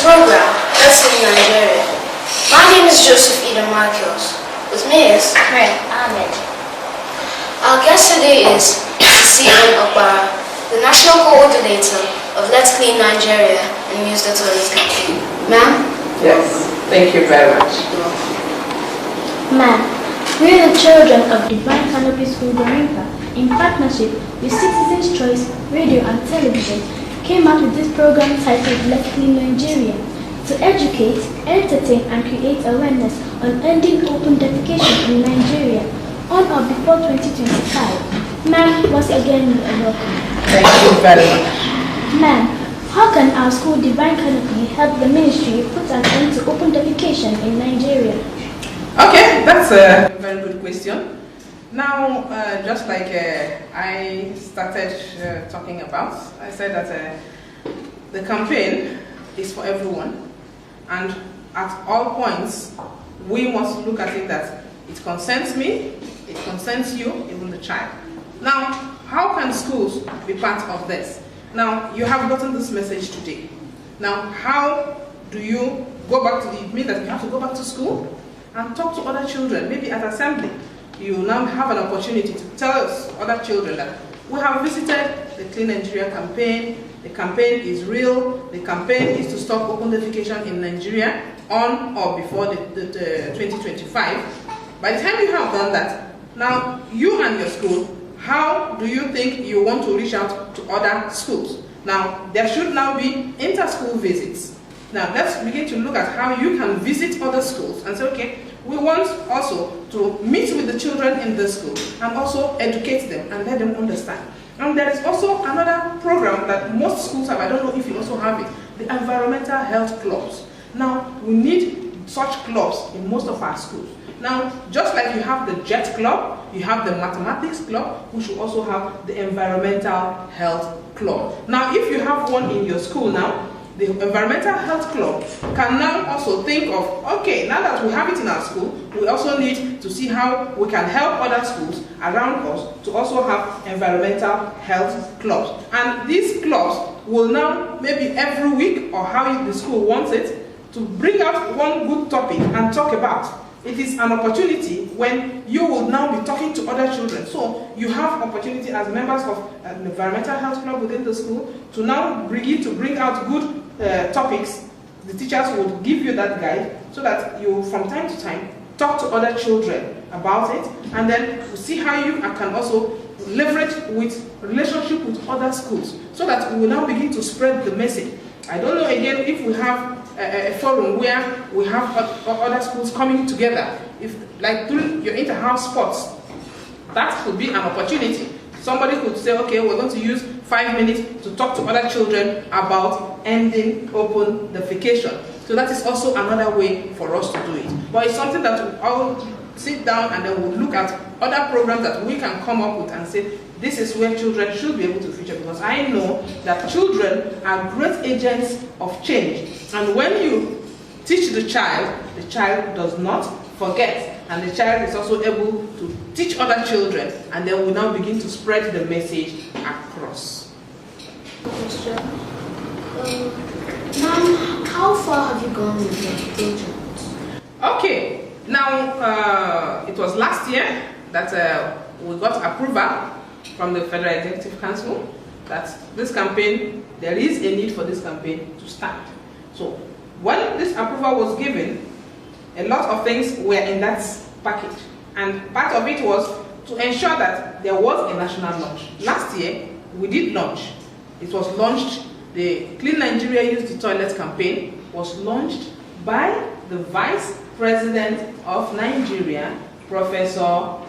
program, Let's Clean Nigeria. My name is Joseph Eden Michaels. With me is Fred Ahmed. Our guest today is Stephen Okpara, the National Coordinator of Let's Clean Nigeria and Use the Toilet campaign. Ma'am? Yes, thank you very much. Ma'am, we are the children of Divine Canopy Gwarinpa, in partnership with Citizens Choice Radio and Television, came out with this program titled Let's Clean Nigeria to educate, entertain and create awareness on ending open defecation in Nigeria on or before 2025. Ma'am, once again you are welcome. Thank you very much. Ma'am, how can our school Divine Canopy help the ministry put an end to open defecation in Nigeria? Okay, that's a very good question. Now, just like I started talking about, I said that the campaign is for everyone, and at all points, we must look at it that it concerns me, it concerns you, even the child. Now, how can schools be part of this? Now, you have gotten this message today. Now, how do you go back to the, it means that you have to go back to school and talk to other children, maybe at assembly. You now have an opportunity to tell us, other children, that we have visited the Clean Nigeria campaign. The campaign is real. The campaign is to stop open defecation in Nigeria on or before the 2025. By the time you have done that, now you and your school, how do you think you want to reach out to other schools? Now, there should now be inter-school visits. Now, let's begin to look at how you can visit other schools and say, okay, we want also to meet with the children in the school and also educate them and let them understand. And there is also another program that most schools have, I don't know if you also have it, the environmental health clubs. Now, we need such clubs in most of our schools. Now, just like you have the JET club, you have the mathematics club, we should also have the environmental health club. Now, if you have one in your school now, the environmental health club can now also think of, okay, now that we have it in our school, we also need to see how we can help other schools around us to also have environmental health clubs. And these clubs will now, maybe every week, or how the school wants it, to bring out one good topic and talk about. It is an opportunity when you will now be talking to other children. So you have opportunity as members of an environmental health club within the school to now begin to bring out good topics. The teachers will give you that guide so that you, from time to time, talk to other children about it, and then see how you can also leverage with relationship with other schools so that we will now begin to spread the message. I don't know again if we have a forum where we have other schools coming together, if like during your inter-house sports, that could be an opportunity. Somebody could say, okay, we're going to use 5 minutes to talk to other children about ending open defecation. So that is also another way for us to do it. But it's something that we all sit down and then we'll look at other programs that we can come up with and say, this is where children should be able to feature, because I know that children are great agents of change. And when you teach the child does not forget, and the child is also able to teach other children, and then we now begin to spread the message across. Ma'am, how far have you gone with your project? Okay, now it was last year that we got approval from the Federal Executive Council that this campaign, there is a need for this campaign to start. So when this approval was given, a lot of things were in that package, and part of it was to ensure that there was a national launch. Last year, we did launch. It was launched, the Clean Nigeria Use the Toilet campaign was launched by the Vice President of Nigeria, Professor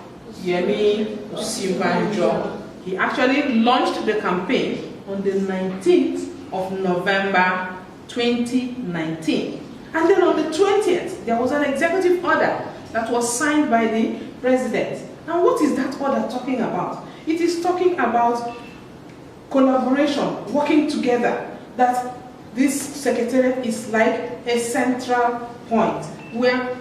Yemi Osinbajo. He actually launched the campaign on the 19th of November 2019. And then on the 20th, there was an executive order that was signed by the president. Now, what is that order talking about? It is talking about collaboration, working together, that this secretariat is like a central point where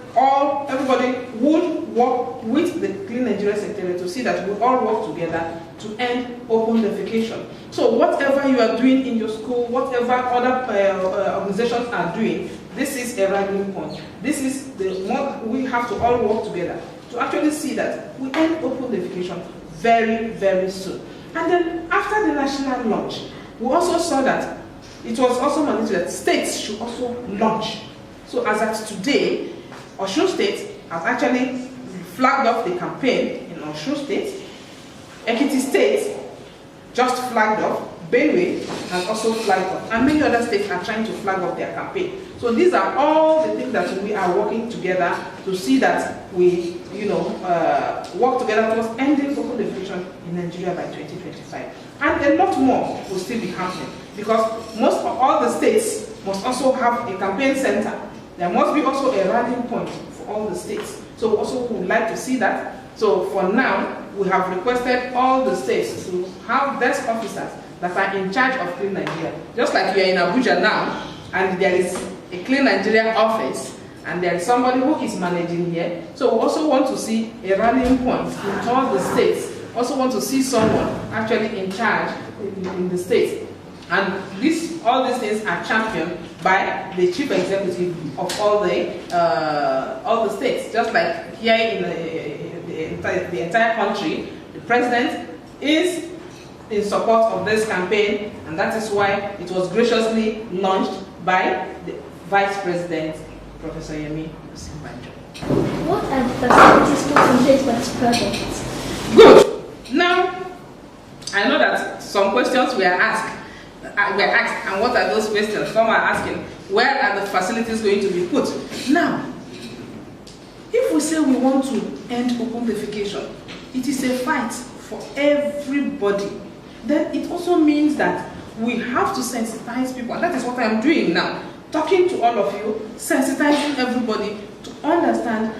everybody would work with the Clean Nigeria Secretariat to see that we all work together to end open defecation. So whatever you are doing in your school, whatever other organizations are doing, this is a rallying point. This is the one we have to all work together to actually see that we end open defecation very, very soon. And then after the national launch, we also saw that it was also mandated that states should also launch. So as at today, Osun State has actually flagged off the campaign in Osun State. Ekiti State just flagged off. Benue has also flagged off. And many other states are trying to flag off their campaign. So these are all the things that we are working together to see that we, work together towards ending open defecation in Nigeria by 2025. And a lot more will still be happening because most of all the states must also have a campaign center. There must be also a rallying point for all the states. So also we would like to see that. So for now, we have requested all the states to have desk officers that are in charge of Clean Nigeria. Just like you are in Abuja now, and there is a Clean Nigeria office, and there is somebody who is managing here. So we also want to see a rallying point in all the states. Also want to see someone actually in charge in the states. And all these things are championed by the chief executive of all the states. Just like here in the entire country, the president is in support of this campaign, and that is why it was graciously launched by the Vice President, Professor Yemi Osinbajo. What are the facilities put in place for this project? Good. Now, I know that some questions were asked, and what are those questions? Some are asking, where are the facilities going to be put? Now, if we say we want to end open defecation, it is a fight for everybody. Then it also means that we have to sensitize people, and that is what I'm doing now. Talking to all of you, sensitizing everybody to understand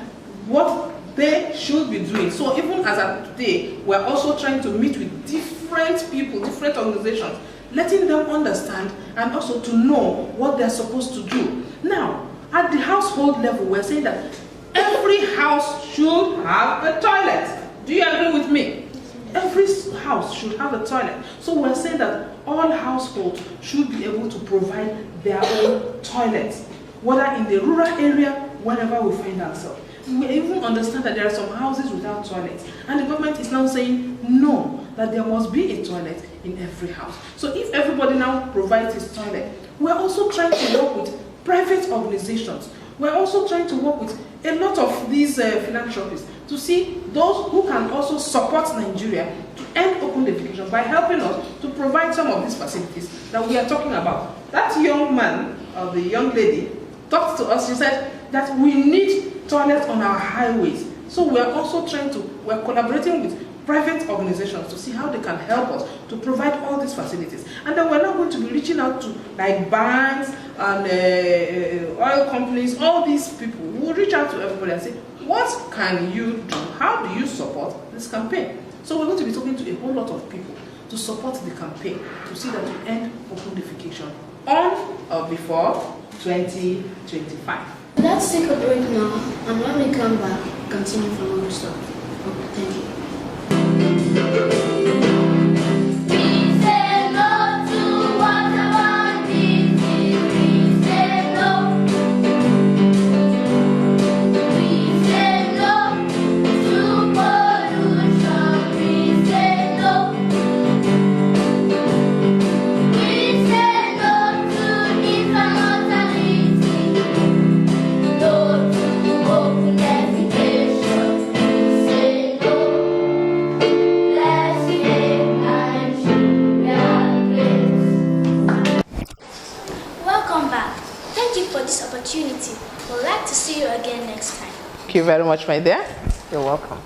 what they should be doing. So even as of today, we're also trying to meet with different people, different organizations, letting them understand and also to know what they're supposed to do. Now, at the household level, we're saying that every house should have a toilet. Do you agree with me? Every house should have a toilet. So we're saying that all households should be able to provide their own toilets, whether in the rural area, wherever we find ourselves. We even understand that there are some houses without toilets, and the government is now saying no, that there must be a toilet in every house. So if everybody now provides his toilet, we're also trying to work with private organizations. We're also trying to work with a lot of these philanthropists to see those who can also support Nigeria to end open defecation by helping us to provide some of these facilities that we are talking about. That young man or the young lady talked to us. She said that we need toilets on our highways. So we are also we're collaborating with private organizations to see how they can help us to provide all these facilities. And then we're now going to be reaching out to like banks and oil companies, all these people. We'll reach out to everybody and say, what can you do? How do you support this campaign? So we're going to be talking to a whole lot of people to support the campaign to see that we end open defecation on or before 2025. Let's take a break now, and when we come back, continue from where we stopped. Thank you. We'd like to see you again next time. Thank you very much, my dear. You're welcome.